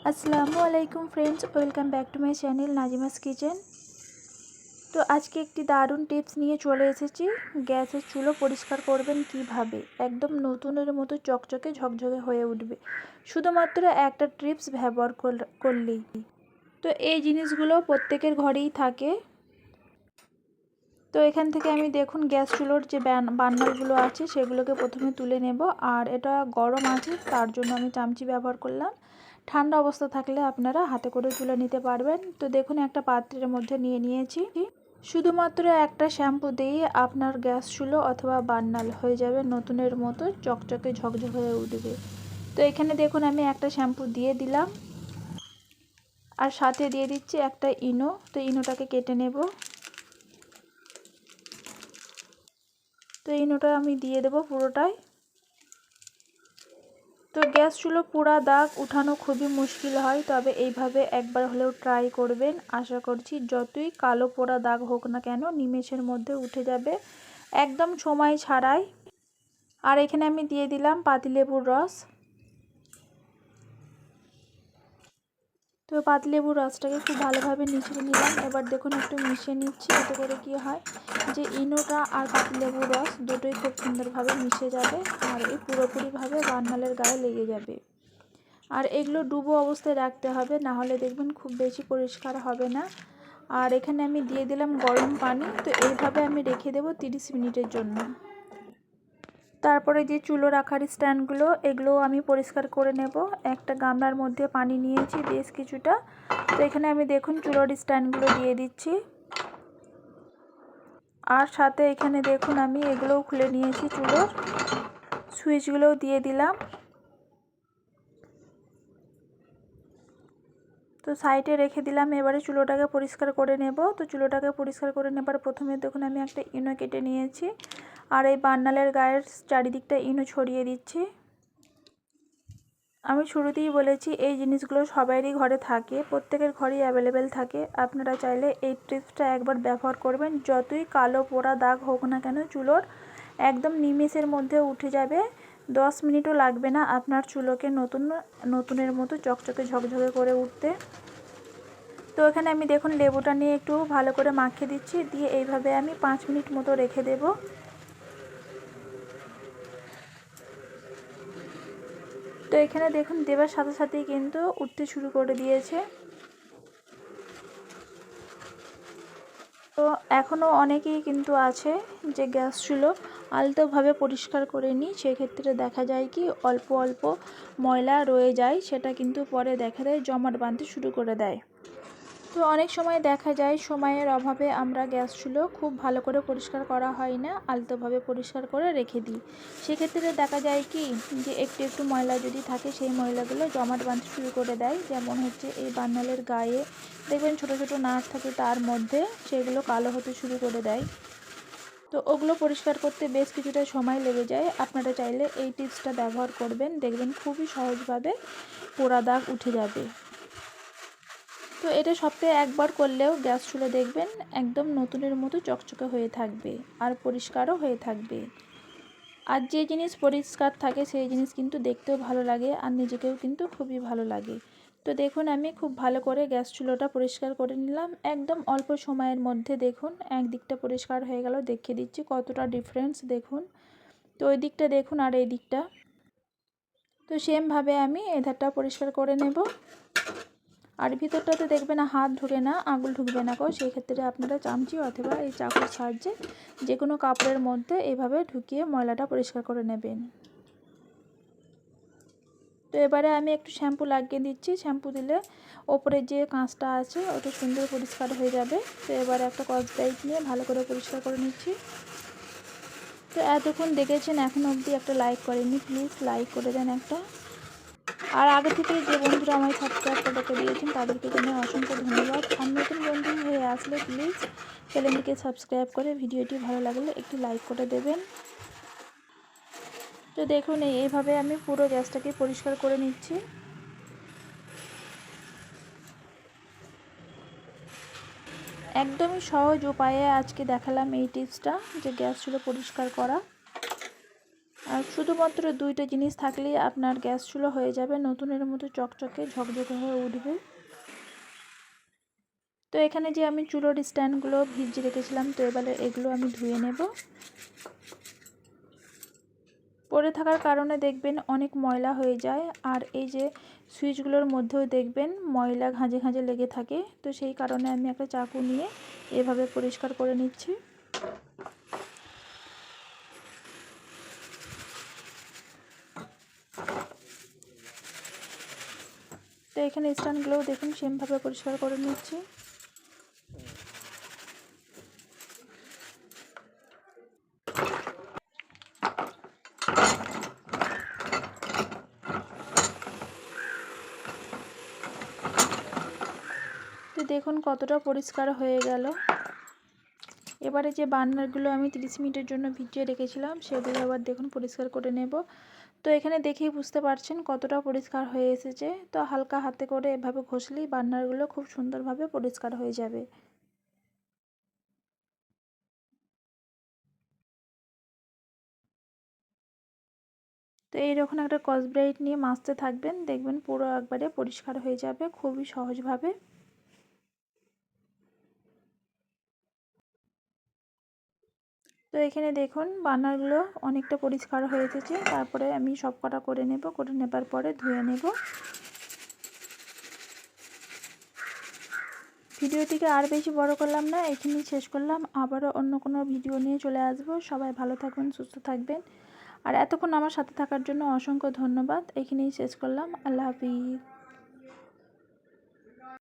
আসসালামু আলাইকুম friends, welcome back to my channel Nazima's kitchen. তো আজকে একটি দারুণ টিপস নিয়ে চলে এসেছি। গ্যাসের চুলো পরিষ্কার করবেন কিভাবে, একদম নতুনের মতো চকচকে ঝকঝকে হয়ে উঠবে শুধুমাত্র একটা টিপস ব্যবহার করলেই। তো এই জিনিসগুলো প্রত্যেকের ঘরেই থাকে। তো এখান থেকে আমি দেখুন গ্যাস চুলোর যে বার্নারগুলো আছে সেগুলোকে প্রথমে তুলে নেব। আর এটা গরম আছে তার জন্য আমি চামচি ব্যবহার করলাম। ঠান্ডা অবস্থা থাকলে আপনারা হাতে করে তুলে নিতে পারবেন। তো দেখুন একটা পাত্রের মধ্যে নিয়ে নিয়েছি। শুধুমাত্র একটা শ্যাম্পু দিয়ে আপনার গ্যাস চুলো অথবা বার্নার হয়ে যাবে নতুনের মতো চকচকে ঝকঝক হয়ে উঠবে। তো এখানে দেখুন আমি একটা শ্যাম্পু দিয়ে দিলাম আর সাথে দিয়ে দিচ্ছি একটা ইনো। তো ইনোটাকে কেটে নেব। তো ইনোটা আমি দিয়ে দেবো পুরোটাই। তো গ্যাস চুলো পোড়া দাগ উঠানো খুবই মুশকিল হয়, তবে এইভাবে একবার হলেও ট্রাই করবেন। আশা করছি যতই কালো পোড়া দাগ হোক না কেন নিমেষের মধ্যে উঠে যাবে, একদম সময় ছাড়াই। আর এখানে আমি দিয়ে দিলাম পাতিলেবুর রস। তো পাতিলেবুর রসটাকে খুব ভালোভাবে নিচড়ে নিলাম। এবার দেখুন একটু মিশিয়ে নিচ্ছি, এতে করে কি হয় যে ইনোটা আর পাতিলেবুর রস দুটোই খুব সুন্দরভাবে মিশে যাবে আর এই পুরোপুরিভাবে বার্নারের গায়ে লেগে যাবে। আর এগুলো ডুবো অবস্থায় রাখতে হবে, না হলে দেখবেন খুব বেশি পরিষ্কার হবে না। আর এখানে আমি দিয়ে দিলাম গরম পানি। তো এইভাবে আমি রেখে দেবো 30 মিনিটের জন্য। তারপরে যে চুলো রাখার স্ট্যান্ডগুলো এগুলো আমি পরিষ্কার করে নেব। একটা গামলার মধ্যে পানি নিয়েছি বেশ কিছুটা। তো এখানে আমি দেখুন চুলোর স্ট্যান্ডগুলো দিয়ে দিচ্ছি। আর সাথে এখানে দেখুন আমি এগুলোও খুলে নিয়েছি, চুলোর সুইচগুলোও দিয়ে দিলাম। তো সাইডে রেখে দিলাম। এবারে চুলোটাকে পরিষ্কার করে নেব। তো চুলোটাকে পরিষ্কার করে নেবার প্রথমে দেখুন আমি একটা ইনো কেটে নিয়েছি আর এই বার্নারের গায়ের চারিদিকটা ইনো ছড়িয়ে দিচ্ছি। আমি শুরুতেই বলেছি এই জিনিসগুলো সবারই ঘরে থাকে, প্রত্যেকের ঘরেই অ্যাভেলেবেল থাকে। আপনারা চাইলে এই টিপসটা একবার ব্যবহার করবেন। যতই কালো পোড়া দাগ হোক না কেন চুলোর একদম নিমেষের মধ্যে উঠে যাবে। 10 মিনিটও লাগবে না আপনার চুলোকে নতুনের মতো চকচকে ঝকঝকে করে উঠতে। তো এখানে আমি দেখুন লেবুটা নিয়ে একটু ভালো করে মাখিয়ে দিচ্ছি, দিয়ে এইভাবে আমি 5 মিনিট মতো রেখে দেব। তো এখানে দেখুন দেবার সাথে সাথেই কিন্তু উঠতে শুরু করে দিয়েছে। তো এখনও অনেকেই কিন্তু আছে যে গ্যাস চুলো আলতোভাবে পরিষ্কার করে নিই, সেক্ষেত্রে দেখা যায় কি অল্প অল্প ময়লা রয়ে যায়, সেটা কিন্তু পরে দেখা দেয় জমাট বাঁধতে শুরু করে দেয়। তো অনেক সময় দেখা যায় সময়ের অভাবে আমরা গ্যাস চুলো খুব ভালো করে পরিষ্কার করা হয় না, আলতোভাবে পরিষ্কার করে রেখে দিই। সেক্ষেত্রে দেখা যায় কি যে একটু একটু ময়লা যদি থাকে সেই ময়লাগুলো জমাট বাঁধতে শুরু করে দেয়। যেমন হচ্ছে এই বার্নারের গায়ে দেখবেন ছোট ছোট নাট থাকে, তার মধ্যে সেগুলো কালো হতে শুরু করে দেয়। তো ওগুলো পরিষ্কার করতে বেশ কিছুটা সময় লেগে যায়। আপনারা চাইলে এই টিপসটা ব্যবহার করবেন, দেখবেন খুবই সহজভাবে পোড়া দাগ উঠে যাবে। তো এটা সপ্তাহে একবার করলেও গ্যাস চুলো দেখবেন একদম নতুনের মতো চকচকে হয়ে থাকবে আর পরিষ্কারও হয়ে থাকবে। আর যে জিনিস পরিষ্কার থাকে সেই জিনিস কিন্তু দেখতেও ভালো লাগে আর নিজেকেও কিন্তু খুবই ভালো লাগে। তো দেখুন আমি খুব ভালো করে গ্যাস চুলোটা পরিষ্কার করে নিলাম একদম অল্প সময়ের মধ্যে। দেখুন একদিকটা পরিষ্কার হয়ে গেল, দেখিয়ে দিচ্ছি কতটা ডিফারেন্স দেখুন। তো ওই দিকটা দেখুন আর এই দিকটা। তো সেমভাবে আমি এধারটা পরিষ্কার করে নেব। আর ভিতরটাতে দেখবে না হাত ঢুকে না, আঙুল ঢুকবে না, সেই ক্ষেত্রে আপনারা চামচি অথবা এই চাকুর সাহায্যে যে কোনো কাপড়ের মধ্যে এভাবে ঢুকিয়ে ময়লাটা পরিষ্কার করে নেবেন। তো এবারে আমি একটু শ্যাম্পু লাগিয়ে দিচ্ছি। শ্যাম্পু দিলে ওপরে যে কাঁচটা আছে ওটা সুন্দর পরিষ্কার হয়ে যাবে। তো এবারে একটা স্কচ ব্রাইট নিয়ে ভালো করে পরিষ্কার করে নিচ্ছি। তো এতক্ষণ দেখেছেন এখনও অবধি একটা লাইক করেনি, প্লিজ লাইক করে দেন একটা। আর আগে থেকে যে বন্ধুরা আমায় সাবস্ক্রাইব করে রেখে দিয়েছেন তাদেরকে জানাই অসংখ্য ধন্যবাদ। আর নতুন বন্ধু হয়ে আসলে প্লিজ চ্যানেলটিকে সাবস্ক্রাইব করে ভিডিওটি ভালো লাগলে একটি লাইক করে দেবেন। তো দেখুন এইভাবে আমি পুরো গ্যাসটাকে পরিষ্কার করে নিচ্ছি। একদমই সহজ উপায়ে আজকে দেখালাম এই টিপসটা যে গ্যাস চুলো পরিষ্কার করা। আর আর শুধুমাত্র 2টা জিনিস থাকলেই আপনার গ্যাস চুলো হয়ে যাবে, নতুনের মতো চকচকে ঝকঝকে হয়ে উঠবে। তো এখানে যে আমি চুলোর স্ট্যান্ডগুলো ভিজিয়ে রেখেছিলাম, তো এবারে এগুলো আমি ধুয়ে নেব। পড়ে থাকার কারণে দেখবেন অনেক ময়লা হয়ে যায়, আর এই যে সুইচগুলোর মধ্যেও দেখবেন ময়লা ঘাঁজে ঘাঁজে লেগে থাকে। তো সেই কারণে আমি একটা চাকু নিয়ে এভাবে পরিষ্কার করে নিচ্ছি। তো এখানে স্ট্যান্ডগুলোও দেখুন সেমভাবে পরিষ্কার করে নিচ্ছি। তো দেখুন কতটা পরিষ্কার হয়ে গেল। এবারে যে বার্নারগুলো আমি 30 মিনিটের জন্য ভিজিয়ে রেখেছিলাম সেগুলো আবার দেখুন পরিষ্কার করে নেব। তো এখানে দেখেই বুঝতে পারছেন কতটা পরিষ্কার হয়ে এসেছে। তো হালকা হাতে করে এভাবে ঘষলেই বার্নারগুলো খুব সুন্দরভাবে পরিষ্কার হয়ে যাবে। তো এইরকম একটা স্কচ ব্রাইট নিয়ে মাজতে থাকবেন, দেখবেন পুরো একবারে পরিষ্কার হয়ে যাবে খুবই সহজভাবে। তো এখানে দেখুন বার্নারগুলো অনেকটা পরিষ্কার হয়ে এসেছে। তারপরে আমি সব কটা করে নেব, করে নেবার পরে ধুয়ে নেব। ভিডিওটিকে আর বেশি বড় করলাম না, এখানেই শেষ করলাম। আবারও অন্য কোনো ভিডিও নিয়ে চলে আসব। সবাই ভালো থাকবেন, সুস্থ থাকবেন। আর এতক্ষণ আমার সাথে থাকার জন্য অসংখ্য ধন্যবাদ। এখানেই শেষ করলাম। আল্লাহ হাফিজ।